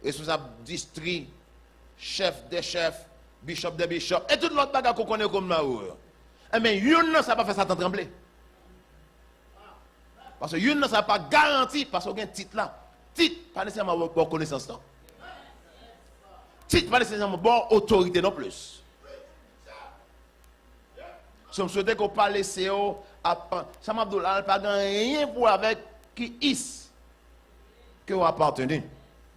responsable district, chef des chefs, bishop des bishops, et tout l'autre bagage qu'on connaît comme là. Eh bien, une ça va faire ça trembler. Parce que une ça pas garanti, parce qu'il y a un titre là. Titre, pas nécessairement bonne connaissance. Non? Titre, pas nécessairement bonne autorité non plus. Si on souhaite qu'on parle CEO, ça m'a dit, pas rien pour avec qui is que vous appartenez.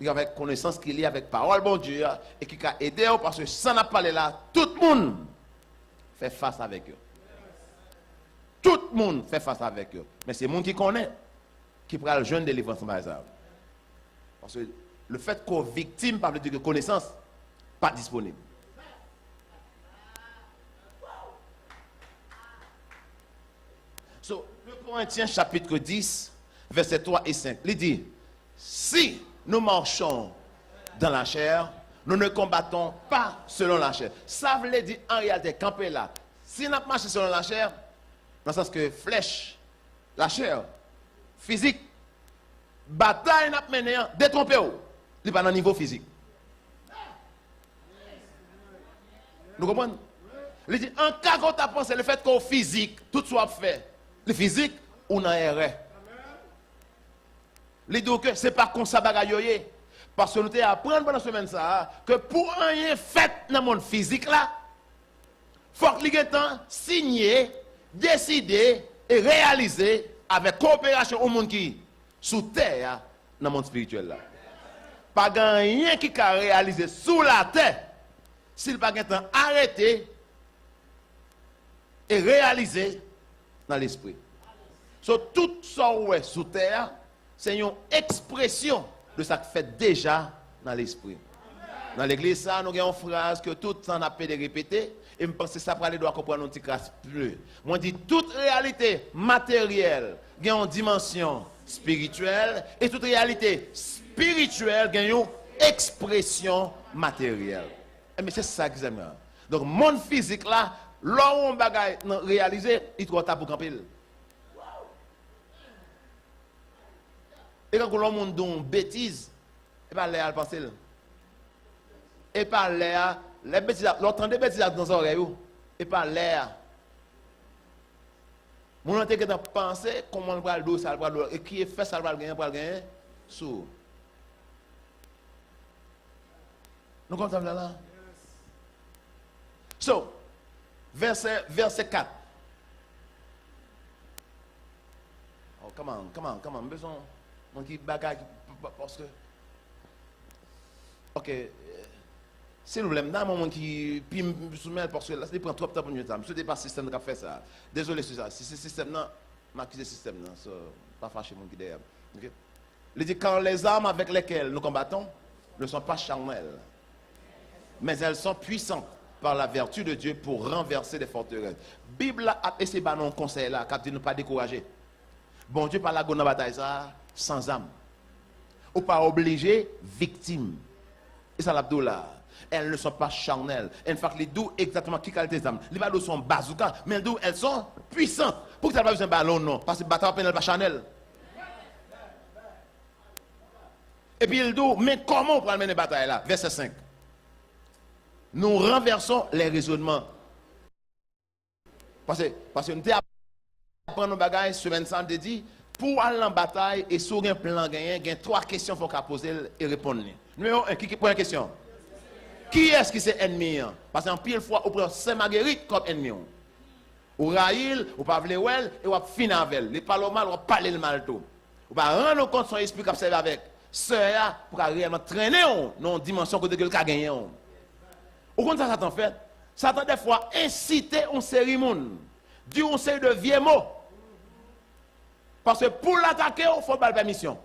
Avec connaissance qu'il y a avec parole bon Dieu et qui a aidé parce que sans n'a parlé là, tout le monde fait face avec eux. Tout le monde fait face avec eux. Mais c'est le monde qui connaît qui prend le jeune délivrance par exemple. Parce que le fait qu'on victime par le dire que connaissance pas disponible. So, le Corinthiens chapitre 10, versets 3 et 5, il dit, si nous marchons dans la chair, nous ne combattons pas selon la chair. Ça veut dire en réalité, camper là. Si nous marchons selon la chair, dans le sens que flèche, la chair, physique, bataille n'a mené, détrompé, il n'est pas dans le niveau physique. Nous comprenons? Il dit, en cas qu'on t'a pensé le fait qu'au physique, tout soit fait, le physique, on a erreur. Il dit que ce n'est pas comme ça bagaille. Parce que nous avons appris pendant la semaine ça, que pour rien fait dans le monde physique là, il faut que les gens signer, décider et réaliser avec coopération au monde qui sous terre dans le monde spirituel là. Pas rien qui a réalisé sous la terre s'il pas temps arrêté et réalisé dans l'esprit. So, tout ça ouais sous terre, c'est une expression de ça qui fait déjà dans l'esprit. Dans l'église, ça, nous avons une phrase que tout le temps on a de répéter, et je pense que ça pour aller doit comprendre un petit crasse plus. Moi, je dis toute réalité matérielle a une dimension spirituelle, et toute réalité spirituelle a une expression matérielle. Mais c'est ça que j'aime. Donc, monde physique là, là où on bagaille réalisé, il doit taper pour camper. Et quand l'homme monde donne bêtise, et pas l'air à penser. Et pas l'air, les bêtises, l'entendre bêtises dans les oreilles, et pas l'air. Mon entend que dans penser comment on va le dos, ça va le et qui est fait ça va le gagner, sous. Nous comptons là. So, verset 4. Oh, come on, besoin mon qui bagage parce que OK, c'est le problème dans moment qui puis soumettre parce que là ça prend trop de temps pour nous temps. Ce n'est pas le système qui a fait ça. Désolé sur ça. Si c'est le système là, m'accuser le système là, so, pas fâcher mon qui derrière. OK. Il dit quand les armes avec lesquelles nous combattons ne sont pas charnelles, mais elles sont puissantes par la vertu de Dieu pour renverser des forteresses. Bible a essayé de nous conseiller là, car ne pas décourager. Bon Dieu par la gonne bataille ça sans âme. Ou pas obligé victime. Et ça l'abdoula. Elles ne sont pas charnelles. En fait, les deux exactement qui qualité d'âme. Les ballons sont bazooka, mais elles sont puissantes. Pourquoi ça n'a pas besoin de ballon non? Parce que bataille n'est pas charnelle. Et puis il dit, mais comment on peut mener la bataille là? Verset 5. Nous renversons les raisonnements. Parce que nous avons nos bagages, semaine sans dit, pour aller en bataille et sur un plan gagné, il y a 3 questions qu'il faut poser et répondre. Numéro 1, qui pose une question? Qui est-ce qui c'est ennemi? Parce qu'en pile fois, on prend Saint-Marguerite comme ennemi. Ou Raïl, ou pas Vlewel, et on finit avec elle. Les parler mal, on parle le mal tout. On va rendre compte son esprit qui observe avec. Sœur, pour réellement traîner dans une dimension que quelqu'un a gagné. Au contraire, ça Satan fait. Satan, des fois, inciter une série de monde. Dit une série de vieux mots. Parce que pour l'attaquer, il faut la permission.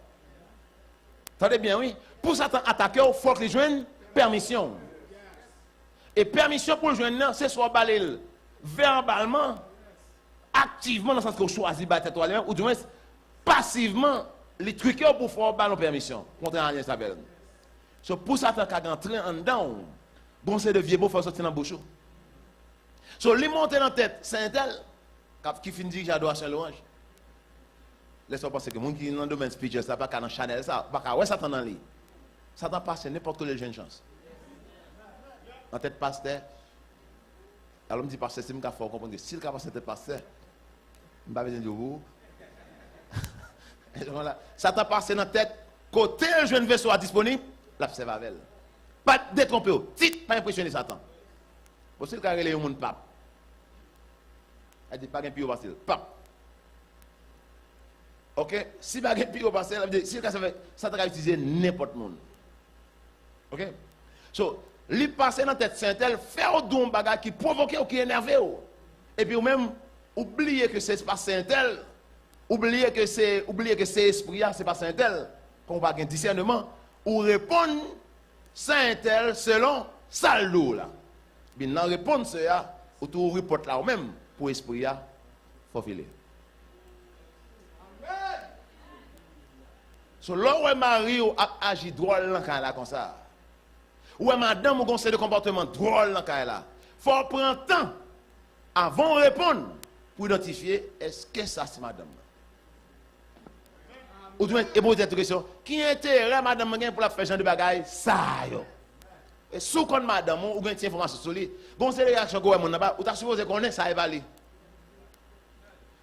Attendez bien, oui. Pour Satan attaquer, il faut qu'il joigne permission. Et permission pour le joindre, c'est soit baler verbalement, activement, dans le sens que vous choisissez battre toi-même, ou du moins passivement, les trucs pour faire baler permission. Contrairement à rien, ça s'appelle. So, pour Satan qui a entré en dedans, bon, c'est de vieux beau, il faut sortir dans le bouchon. So, les monter dans la tête, c'est un tel qui finit dire j'adoration louange. Laissez-moi penser que les gens qui sont dans le domaine spirituel, ça pas qu'à dans Chanel, ça pas qu'à ouais Satan dans lui. Satan passe n'importe quelle jeune chance. En tête pasteur, alors me dit pasteur, c'est moi qui faut comprendre que s'il a passé tête pasteur, je ne vais pas besoin de vous. Satan passe dans la tête, côté le jeune vaisseau soit disponible, l'observe avec elle. Pas détromper, pas impressionner Satan. Parce que quand il y a un monde pape, elle dit pas qu'un pire passer, pape. Ok, si pas qu'un pire passer, elle dit si Satan va utiliser n'importe quel monde. Ok, so lui passer dans la tête Saint-Elle, faire un bagage qui provoque ou qui énerve. Et puis ou même oublier que c'est pas Saint-Elle. Oubliez que c'est esprit, c'est pas Saint-Elle, qu'on va avoir un discernement, ou répondre Saint-Elle selon sa loi là. Bien, dans la réponse, ou tout reporte là ou même, pour esprit, il faut filer. Amen. So, là où Marie a agi drôle là comme ça, ou madame ou conseil de comportement drôle là, faut prendre temps avant de répondre pour identifier est-ce que ça c'est madame. Ou bien, et poser cette question, qui intérêt madame pour la faire genre de bagaille ça yo. Et sous compte madame ou bien une information sur lui, bon c'est réaction que mon là-bas, ou t'as supposé qu'on est ça évalue.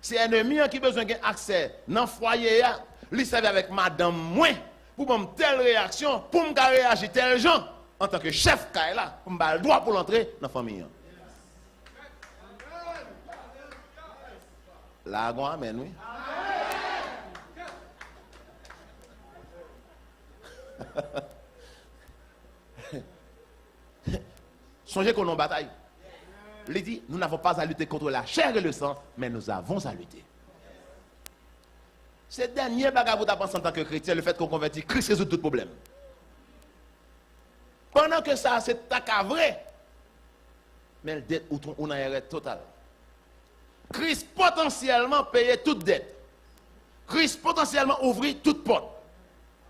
C'est un ennemi qui besoin d'un accès dans foyer là, lui servent avec madame moins pour me telle réaction, pour me réagir tel gens en tant que chef là, pour me le droit pour l'entrer dans la famille. Là, amen, oui. Songez qu'on est en bataille. Il dit, nous n'avons pas à lutter contre la chair et le sang, mais nous avons à lutter. C'est le dernier bagage que vous pensez en tant que chrétien, le fait qu'on convertit, Christ résout tout problème. Pendant que ça, c'est ta vrai, mais le dette ou on a erreur totale. Christ potentiellement payait toute dette. Christ potentiellement ouvrit toute porte.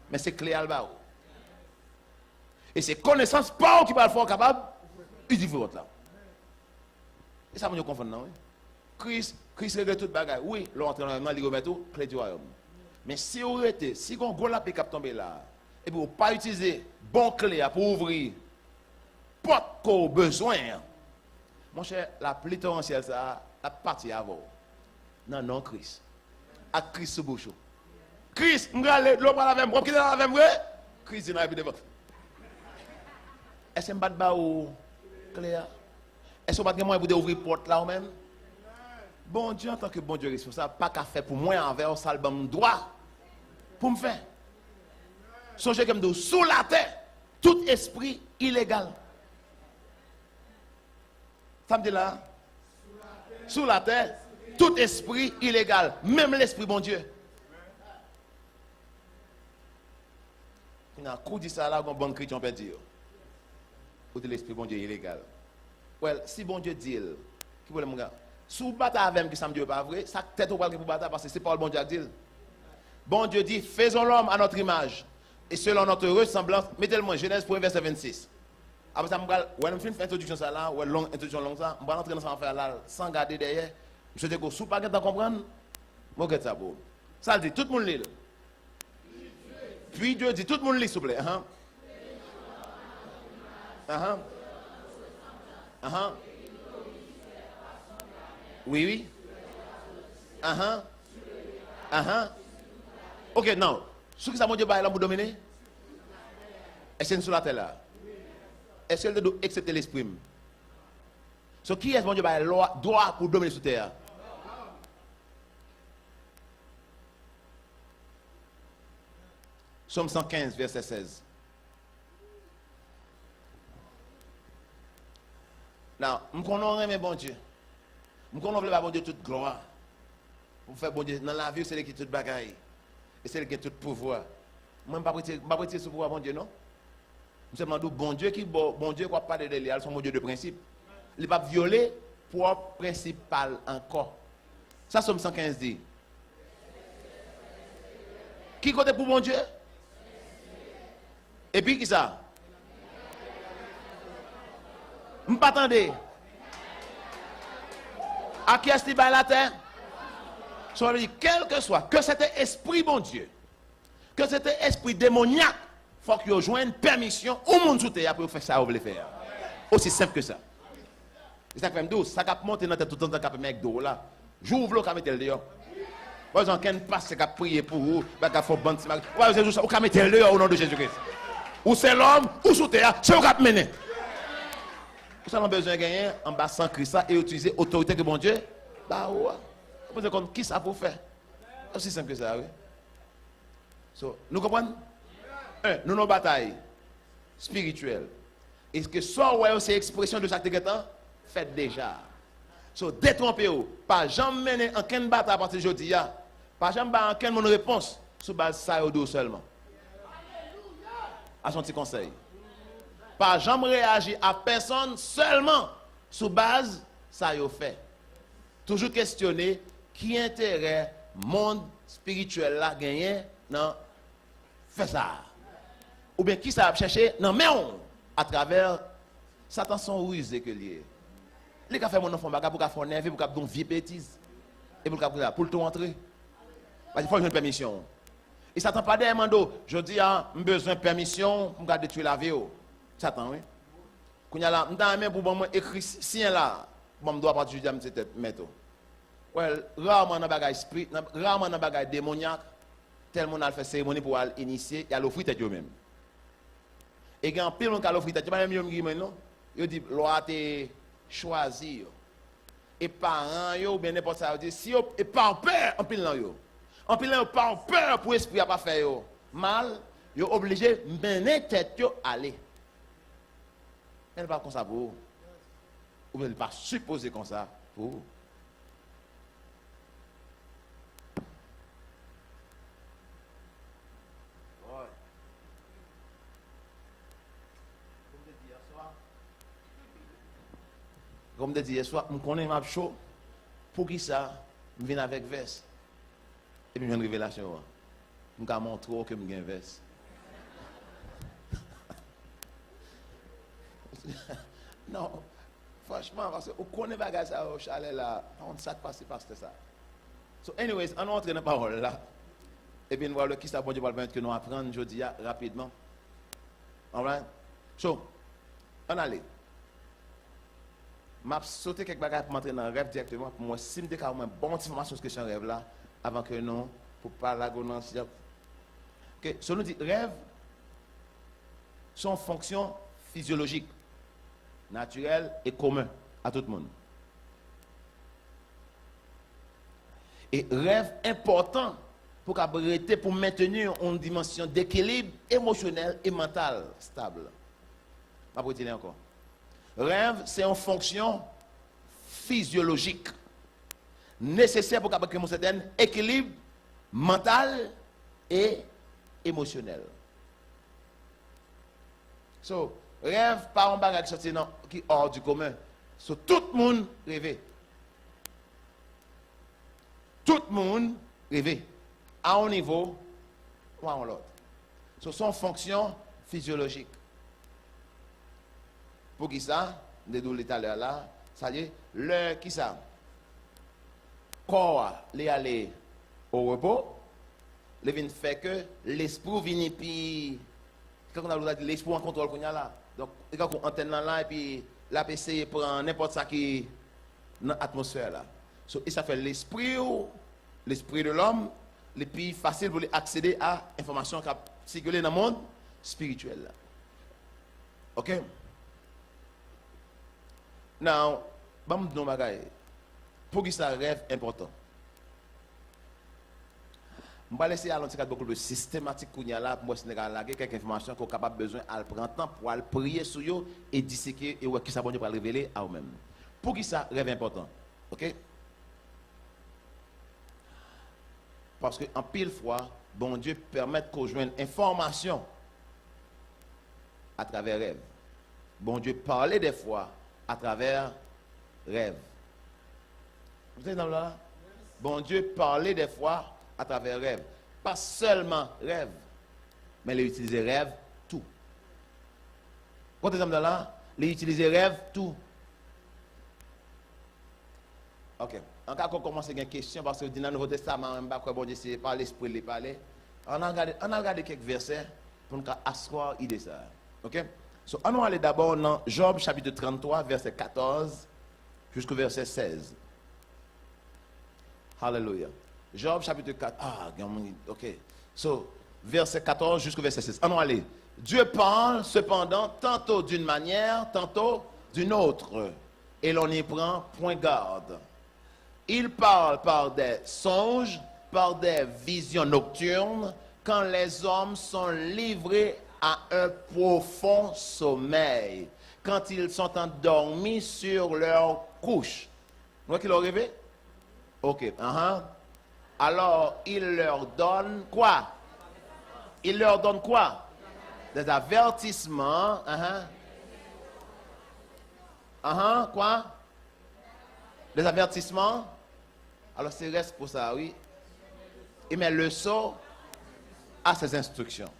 Mais c'est clé à bas. Et c'est connaissance pas qui va le faire capable d'utiliser votre là. Et ça, je comprends, non? Christ règle toute bagaille. Oui, l'entrée dans le remet tout, clé du royaume. Mais si vous êtes, si vous avez un gros qui tomber là, et puis vous ne pas utiliser bon clé pour ouvrir porte qu'on a besoin, mon cher, la pluie torrentielle, ça a parti avant. Non, non, Christ. À Christ sous bouche. Christ, je vais aller, l'eau pas la même, qui est la même, Christ, il n'a pas de devant. Est-ce que je ne vais pas clair? Est-ce que je ne vais pas ouvrir la porte là ou même? Bon Dieu, en tant que bon Dieu responsable, pas qu'à faire pour moi envers ça, le droit pour me faire. Songez comme de sous la terre, tout esprit illégal. Ça me dit là? Sous la terre, tout esprit illégal, même l'esprit bon Dieu. Il y a un coup de ça là, un bon chrétien peut dire. Ou de l'esprit bon Dieu illégal. Well, si bon Dieu dit, qui veut mon gars? Si vous battez avec qui ça me dit pas vrai, ça tête au pour battre parce que c'est pas le bon Dieu qui dit. Bon Dieu dit, faisons l'homme à notre image et selon notre ressemblance. Mettez-le-moi Genèse 1 verset 26. Après ça, je vais faire une introduction ça là, ou une longue introduction longue ça, je vais rentrer dans cette affaire là sans garder derrière. Je te dis que si vous ne pouvez pas comprendre, je vais ça pour. Ça dit, tout le monde lit. Puis Dieu dit, tout le monde lit s'il vous plaît. Oui, oui. Ok, non. Ce que ça mon Dieu va là pour dominer? Est-ce que c'est sur la terre là? Est-ce qu'elle doit accepter l'esprit? So, qui est-ce mon Dieu va droit pour dominer sur terre? Somme 115, verset 16. Now, je connais mes bon Dieu. Je connais pas bon Dieu toute gloire. Pour faire bon Dieu, dans la vie, c'est lui qui tout bagaille. Et c'est lui qui tout pouvoir. Moi, je ne vais pas prêter ce pouvoir bon Dieu, non? Je me demande, bon Dieu qui bon Dieu, quoi parler de lui, ils sont bon Dieu de principe. Il ne va pas violer pour principal encore. Ça, Somme 115 dit. Qui côté pour bon Dieu? Et puis qui ça? Je ne pas attendre. À qui est-ce qui va la terre? Soit dit, quel que soit, que c'était esprit bon Dieu, que c'était esprit démoniaque, faut que vous joignent une permission au monde sous terre pour faire ça vous voulez faire. Aussi simple que ça. C'est ça que fait me ça cap monter dans tête tout le temps cap avec dos là. J'ouvre le cap mettre le dehors. Par exemple, quand passe c'est cap prier pour vous, bah cap faut bande ouais, c'est ça, ou cap mettre le dehors au nom de Jésus-Christ. Ou c'est l'homme ou sous terre, c'est au cap mener. Vous avez besoin de gagner en bas sans Christ et utiliser l'autorité que bon Dieu. Bah ouais. Vous posez compte qui ça pour faire? C'est aussi simple que ça, oui. So, nous comprenons? Nous avons une bataille spirituelle. Est-ce que ça, ouais, c'est expression de chaque temps? Faites déjà. So, détrompez-vous. Pas jamais mener en quelle bataille à partir de aujourd'hui. Pas jamais en quelle réponse sur base ça ou seulement. À son petit conseil. Pas jamais réagir à personne seulement sur base ça y fait. Toujours questionner qui intérêt monde spirituel là gagné non fait ça. Ou bien qui ça va chercher non mais on à travers Satan son rusé que lié. Les gars fait mon enfant bagarre pour faire nerveux pour faire une vie bêtise et pour tout entrer. Il faut une permission. Et Satan pas derrière mando, je dis ah, j'ai besoin de permission pour garder tuer la vie. Satan oui. Quand y a là, m'ta même pour moi écrit sien là, bon doit partir de me tête mettre. Ouais, rarement dans bagage esprit, rarement dans bagage démoniaque, tel monde a fait cérémonie pour initier, il a l'offrir tête yo même. Et quand pile on a l'offrir tête, pas même yo me non. Yo dit loi te choisi. Et parents yo bien n'importe ça dit si yo et par peur en pile nan yo. En pile nan par peur pour esprit a pas faire yo. Mal, yo obligé mener tête yo aller. Elle pas comme ça pour vous. Ou bien elle pas supposé comme ça pour vous. Comme je dis hier soir, je connais ma chaud. Pour qui ça, je viens avec veste. Et puis j'ai une révélation. Je vais montrer que je viens avec veste. Non, franchement, parce que vous connaissez pas ça au chalet là, on ça passe par ça. So, anyways, on entre dans la parole là. Et puis, nous voyons qui ça bon Dieu va permettre que nous apprenions aujourd'hui rapidement. Alright? So, on allait. Je vais sauter quelques bagages pour m'entrer dans le rêve directement. Pour moi, si je me une bonne information sur ce rêve là, avant que nous, pour pas la gonance. Ok, so nous dit rêve sont fonctions physiologiques, naturelles et communes à tout le monde. Et rêve important pour maintenir une dimension d'équilibre émotionnel et mental stable. Je vais vous dire encore. Rêve, c'est une fonction physiologique nécessaire pour créer un certain équilibre mental et émotionnel. So, rêve, pas un bagage qui est hors du commun. So, tout le monde rêve. Tout le monde rêve. À un niveau ou à l'autre. Ce sont fonctions physiologiques. Pour qui ça? De tout à l'heure là, ça y est, le qui ça? Corps, les aller au repos, les vient fait que l'esprit vient puis quand on a dit l'esprit en contrôle qu'on a là. Donc quand on antenne là et puis la PC prend n'importe ça qui dans l'atmosphère là. So, et ça fait l'esprit de l'homme le plus facile pour accéder à l'information qui circule dans le monde spirituel là. OK? Now, pour qui ça rêve important. Je vais laisser à l'antique beaucoup de systématique pour là pour moi quelques informations qu'on capable besoin à prendre temps pour aller prier sur eux et disséquer et qui ça bon pour révéler à eux-mêmes. Pour qui ça rêve important. OK? Parce que en pile fois, bon Dieu permet qu'on joigne information à travers rêve. Bon Dieu parlait des fois à travers rêve. Vous êtes dans là? Bon Dieu parlait des fois à travers rêve. Pas seulement rêve, mais il utilisait rêve tout. Quand vous êtes dans là, il utilisait rêve tout. Ok. En cas qu'on commence avec une question, parce que dans le Nouveau Testament, bon Dieu, c'est par l'esprit de parler. On a regardé quelques versets. pour nous asseoir l'idée ça. OK? So, on va aller d'abord dans Job chapitre 33, verset 14 jusqu'au verset 16. Hallelujah. Job chapitre 4. OK. So, verset 14 jusqu'au verset 16. On va aller. Dieu parle cependant tantôt d'une manière, tantôt d'une autre. Et l'on n'y prend point garde. Il parle par des songes, par des visions nocturnes, quand les hommes sont livrés à un profond sommeil, quand ils sont endormis sur leur couche. Vous voyez qu'il a rêvé? OK. Alors, il leur donne quoi? Il leur donne quoi? Des avertissements. Quoi? Des avertissements. Alors, c'est reste pour ça, oui. Il met le sceau à ses instructions.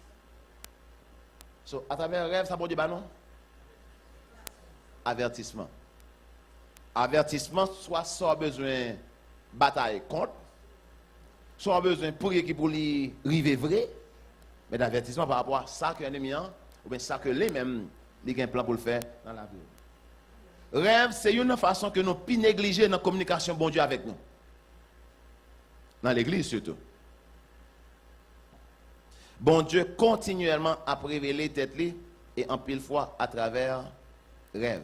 So, à travers le rêve, ça peut dire, non? Avertissement. Avertissement, soit besoin de bataille contre, soit besoin de prier qui pour lui arriver vrai, mais d'avertissement par rapport à ça que l'ennemi a, ou bien ça que lui-même, il a un plan pour le faire dans la vie. Rêve, c'est une façon que nous ne négliger notre communication bon Dieu avec nous. Dans l'église surtout. Bon Dieu continuellement a révélé tête li et en pile fois à travers rêve.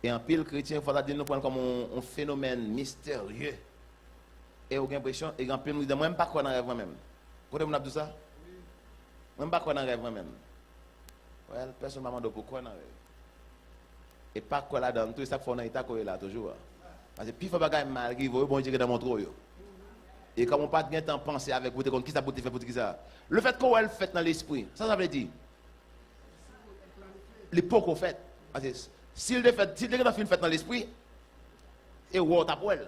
Et en pile chrétien, il faut dire nous prendre comme un phénomène mystérieux. Et on a l'impression, et en pile nous dit moi même pas quoi dans rêve moi-même. Vous avez dit ça? Même pas quoi dans rêve moi-même. Ouais, personne ne m'a demandé pourquoi dans rêve. Et pas quoi là-dedans, tout ça qu'il faut dans l'état qu'on est là toujours. Parce que puis il faut pas mal qui veut bon Dieu dans mon trou. Et comme on pas de temps penser avec vous, qui ça peut faire pour qui ça. Le fait qu'on le fait dans l'esprit, ça veut dire l'époque qu'on fait. S'il le fait, s'il le fait dans l'esprit, et où t'as pour elle.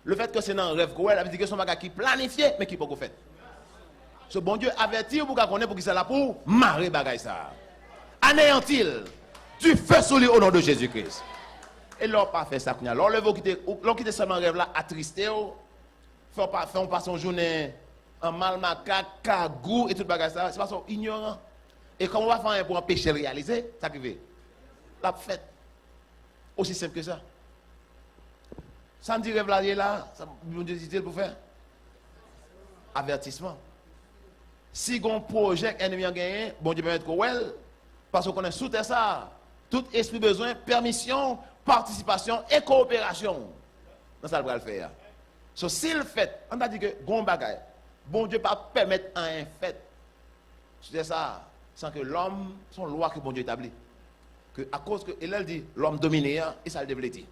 Le fait que c'est dans un rêve qu'on veut dire que son bagage qui planifié mais qui peut qu'on fait. Ce bon Dieu avertit pour qu'on connaisse pour qui ça là pour marrer bagage ça. Anéantir du feu sur lui au nom de Jésus-Christ. Et l'on pas fait ça. Alors l'on quitte seulement rêve là attristé. Faut pas son journée en mal macaque, cagou et tout bagage ça, c'est parce qu'on ignorant. Et comment on va faire pour empêcher de réaliser, ça qui fait. La fête. Aussi simple que ça. Ça me dit rêve là, ça me dit pour faire. Avertissement. Si on projet ennemi a gagné, bon Dieu peut mettre well, parce qu'on est sous ça. Tout esprit besoin, permission, participation et coopération. Dans ça, le va le faire. So, s'il fait, on a dit que bon bagaille, bon Dieu pas permettre un fait. C'est ça, sans que l'homme, son loi que bon Dieu établit. Que à cause que, elle dit, l'homme dominé, et ça le développe.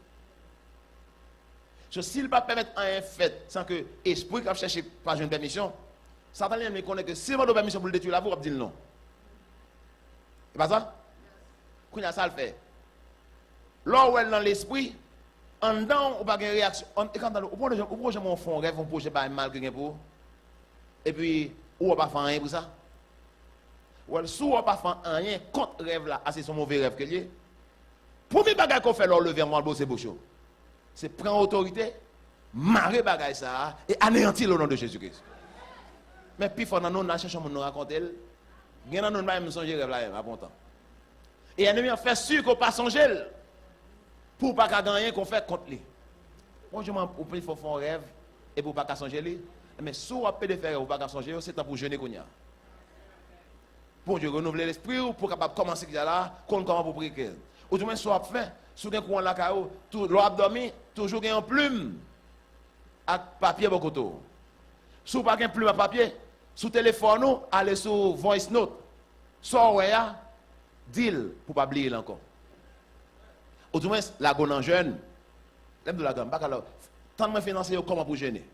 So, s'il pas permettre un fait, sans que l'esprit qui a cherché par une permission, Satan me connaît que s'il va donner permission pour le détruire, là, vous va dire non. C'est pas ça? Quand il a ça le fait. Là où elle dans l'esprit, en dedans, on n'a pas de réaction. Et quand on projet mon fond rêve, on projet pas mal que pour. Et puis, on va pas faire rien pour ça. Ou si on va pas faire rien contre rêve là, c'est son mauvais rêve que lié. Premier bagage qu'on fait, le verre moi, c'est beau chaud. C'est prendre autorité, marrer bagage ça, et anéantir le nom de Jésus-Christ. Mais puis, il faut nous chercher mon raconter. Il y a un nom même songer rêve là, à bon temps. Et l'ennemi a fait sûr qu'on pas songer. Pour pas gagner qu'on fait contre lui. Moi je m'en il faut faire un rêve et pour pas songer lui. Mais si on peut le faire ou pas songer, c'est temps pour jeûner qu'on y a. Pour Dieu renouveler l'esprit ou pour capable commencer là, comment pour prier. Ou du moins soit fait, sous un courant la cao, tout l'abdomen toujours gagne en plume avec papier beaucoup. Sous pas gagne plume à papier, sous téléphone aller sur voice note. Soit ouais deal pour pas oublier encore. Ou du moins, la gonne en jeune, l'aime de la gamme, tant de financer comment pour gêner.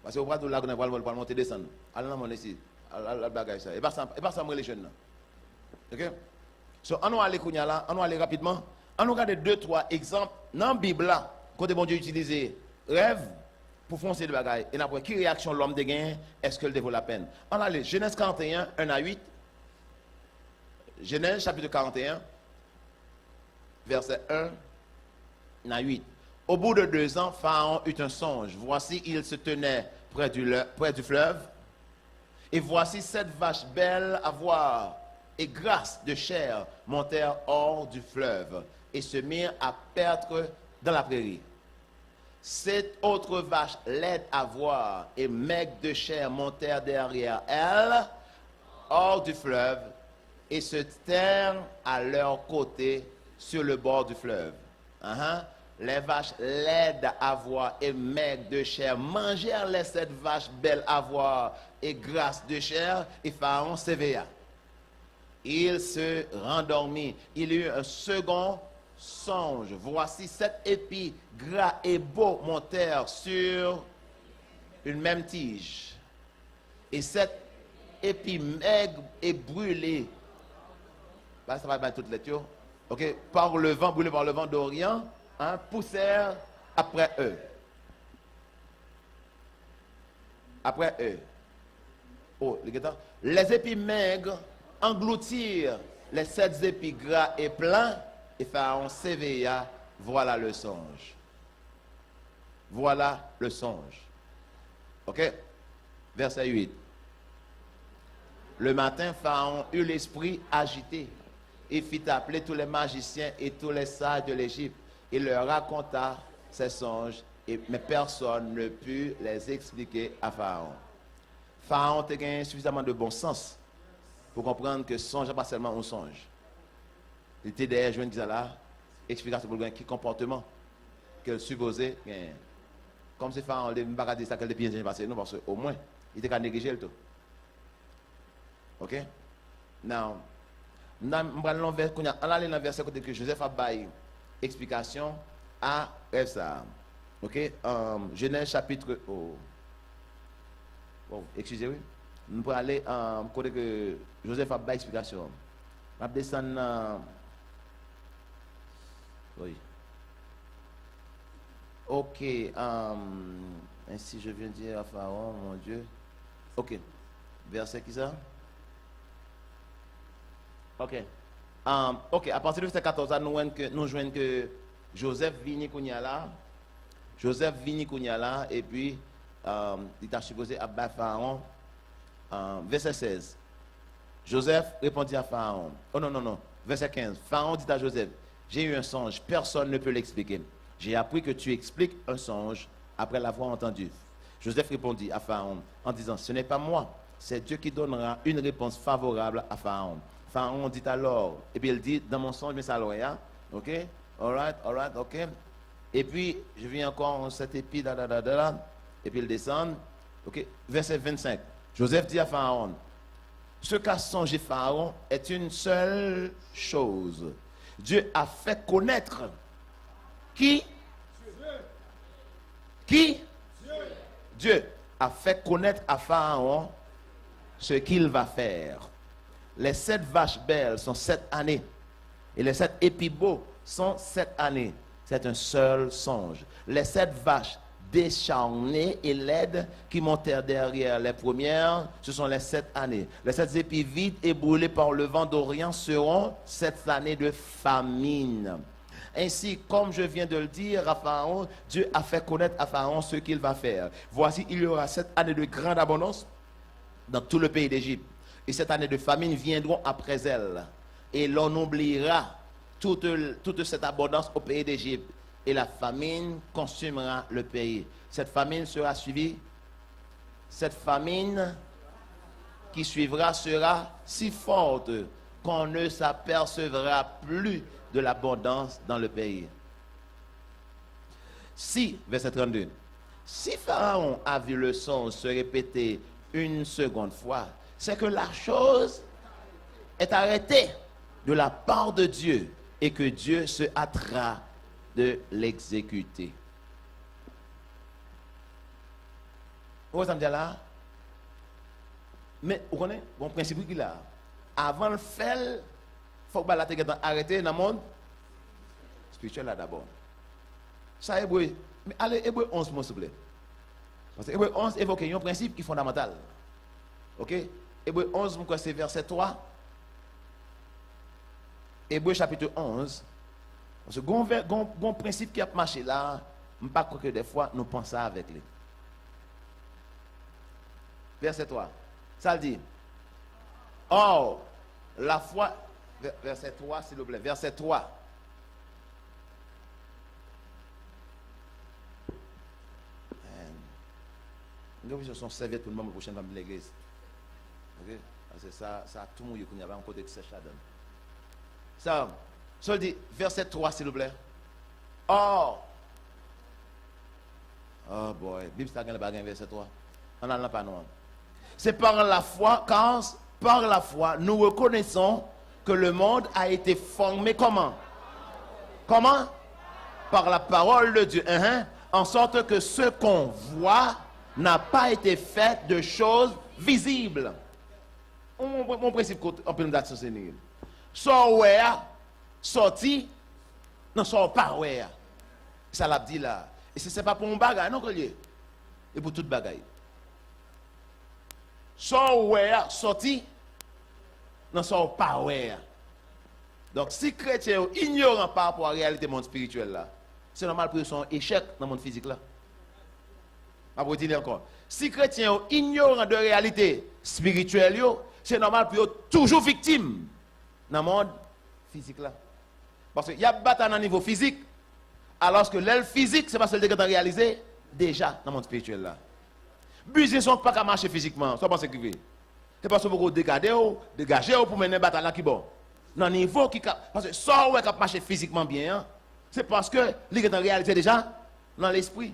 Parce que vous voyez la gonne pour monter descendre. Allez dans mon ici, la bagage ça. Et pas ça, moi les jeunes. OK? So, on va aller là, on va aller rapidement. On va regarder 2-3 exemples dans la Bible là, quand bon Dieu utilise rêve pour foncer de bagaille. Et après, quelle réaction l'homme de gain, est-ce qu'elle vaut la peine? On va aller, Genèse 41, 1 à 8. Genèse chapitre 41. Verset 1 à 8. Au bout de 2 ans, Pharaon eut un songe. Voici, il se tenait près du fleuve. Et voici 7 vaches belles à voir et grasses de chair montèrent hors du fleuve et se mirent à perdre dans la prairie. 7 autres vaches laides à voir et maigres de chair montèrent derrière elles hors du fleuve et se tinrent à leur côté sur le bord du fleuve. Les vaches laides à voir et maigres de chair mangèrent les 7 vaches belles à voir et grasses de chair, et Pharaon s'éveilla. Il se rendormit. Il eut un second songe. Voici 7 épis gras et beaux montèrent sur une même tige. Et 7 épis maigres et brûlés, ça va bien toutes les tuyaux, ok, par le vent, brûlés par le vent d'Orient, poussèrent après eux. Après eux. Oh, les épis maigres engloutirent les 7 épis gras et pleins, et Pharaon s'éveilla. Voilà le songe. Voilà le songe. Ok? Verset 8. Le matin, Pharaon eut l'esprit agité et fit appeler tous les magiciens et tous les sages de l'Égypte. Il leur raconta ses songes, mais personne ne put les expliquer à Pharaon. Pharaon a gagné suffisamment de bon sens pour comprendre que songe n'est pas seulement un songe. Il était derrière, je viens de dire là, explication pour quel comportement qu'elle supposait. Comme si Pharaon ne pas pas dire ça qu'elle est bien passé, non, parce qu'au moins, il était qu'à négliger le tout. Ok? Now, on allait dans le verset côté que Joseph a baillé explication à ça. Ok? Genèse chapitre. Excusez-moi. Nous pouvons aller côté que Joseph a baillé explication. On va descendre. Oui. Ok. Ainsi je viens de dire à Pharaon, mon Dieu. Ok. Verset qui ça? Ok. Ok, à partir du verset 14, nous joignons que Joseph vini là. Joseph vini là, et puis il a supposé à Pharaon. Verset 16. Joseph répondit à Pharaon. Oh non. Verset 15. Pharaon dit à Joseph, j'ai eu un songe, personne ne peut l'expliquer. J'ai appris que tu expliques un songe après l'avoir entendu. Joseph répondit à Pharaon en disant, ce n'est pas moi, c'est Dieu qui donnera une réponse favorable à Pharaon. Pharaon dit alors, et puis il dit, dans mon songe, mais ça l'oreille, ok, alright, ok. Et puis, je viens encore en cet épi, et puis il descend, ok, verset 25. Joseph dit à Pharaon, ce qu'a songé Pharaon est une seule chose. Dieu a fait connaître qui? Qui? Dieu a fait connaître à Pharaon ce qu'il va faire. Les 7 vaches belles sont 7 années. Et les 7 épis beaux sont 7 années. C'est un seul songe. Les 7 vaches décharnées et laides qui montèrent derrière les premières, ce sont les 7 années. Les 7 épis vides et brûlés par le vent d'Orient seront 7 années de famine. Ainsi, comme je viens de le dire à Pharaon, Dieu a fait connaître à Pharaon ce qu'il va faire. Voici, il y aura 7 années de grande abondance dans tout le pays d'Égypte. Et cette année de famine viendront après elle. Et l'on oubliera toute cette abondance au pays d'Égypte. Et la famine consumera le pays. Cette famine sera suivie. Cette famine qui suivra sera si forte qu'on ne s'apercevra plus de l'abondance dans le pays. Si, verset 32, si Pharaon a vu le songe se répéter une seconde fois, c'est que la chose est arrêtée de la part de Dieu et que Dieu se hâtera de l'exécuter. Vous savez là? Mais vous connaissez bon principe qu'il a. Avant le faire, il faut que la tête arrêter dans le monde spirituel là d'abord. Ça est beau. Mais allez, Hébreu 11, s'il vous plaît. Parce que Hébreu 11 évoque un principe qui est fondamental. Ok? Hébreu 11, c'est verset 3. Hébreu chapitre 11. Parce que un principe qui a marché là, je ne sais pas que des fois nous pensons avec lui. Verset 3. Ça le dit. Or, la foi, verset 3, s'il vous plaît, verset 3. Nous avons son serviette pour le moment prochain dans l'église. Ok? Parce que ça tout le monde qui a un côté de sèche là-dedans. Ça dit, verset 3, s'il vous plaît. Or, oh boy, Bible ça gagne le bagage verset 3. On n'en a pas non. C'est par la foi, car par la foi, nous reconnaissons que le monde a été formé comment? Comment? Par la parole de Dieu. En sorte que ce qu'on voit n'a pas été fait de choses visibles. Mon principe, on peut nous dire ça, c'est nul. Sorti, non, sort pas, ouais. Ça l'a dit là. Et ce n'est pas pour un bagage, non, collier. Et pour toute bagaille. Sorti, non, sort pas, ouais. Donc, si chrétien est ignorant par rapport à la réalité du monde spirituel là, c'est normal pour son échec dans le monde physique là. Je vais dire encore. Si chrétien est ignorant de la réalité spirituelle, c'est normal pour toujours victime dans le monde physique là. Parce qu'il y a bataille à un niveau physique, alors que l'aile physique, c'est parce que le réalisé déjà dans le monde spirituel là. Business ne sont pas qu'à marcher physiquement, ça pense que c'est parce que vous dégager pour mener une bataille là qui bon. Dans le niveau qui parce que ça ouais qui marcher physiquement bien, c'est parce que il est en réalité déjà dans l'esprit.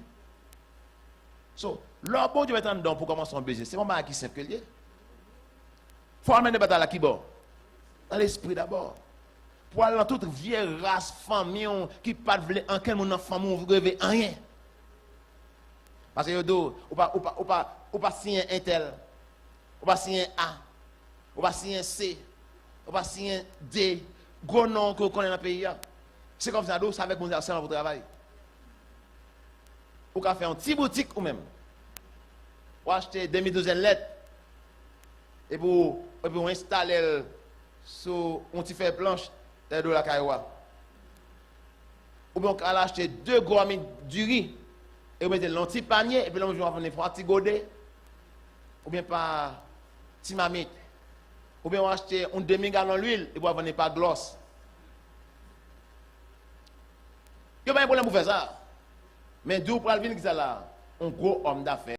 So, leur bon Dieu va être en dedans pour commencer un business. C'est pas mal qui simple que lié. Il faut amener une bataille là qui bon. Dans l'esprit d'abord. Pour aller dans toute vieille race, famille, qui ne pas en quel monde famille, vous ne rien. Parce que vous ne pas signer un tel, vous ne pas signer A, vous ne pas signer C, vous ne pas signer D, gros nom que vous connaissez dans le pays. C'est comme ça, c'est avec mon argent dans votre travail. Vous pouvez faire une petite boutique ou même. Vous achetez 2012 lettres et vous installez sur un petit fer planche de la cailloua. Ou bien vous allez acheter 2 gros amis du riz et vous mettez dans un petit panier et puis là vous allez faire un petit godet. Ou bien pas petit mamite. Ou bien vous achetez un demi-gallon d'huile et vous allez pas gloss. Il n'y a pas de problème pour faire ça. Mais d'où pour le venir qui ça là? Un gros homme d'affaires.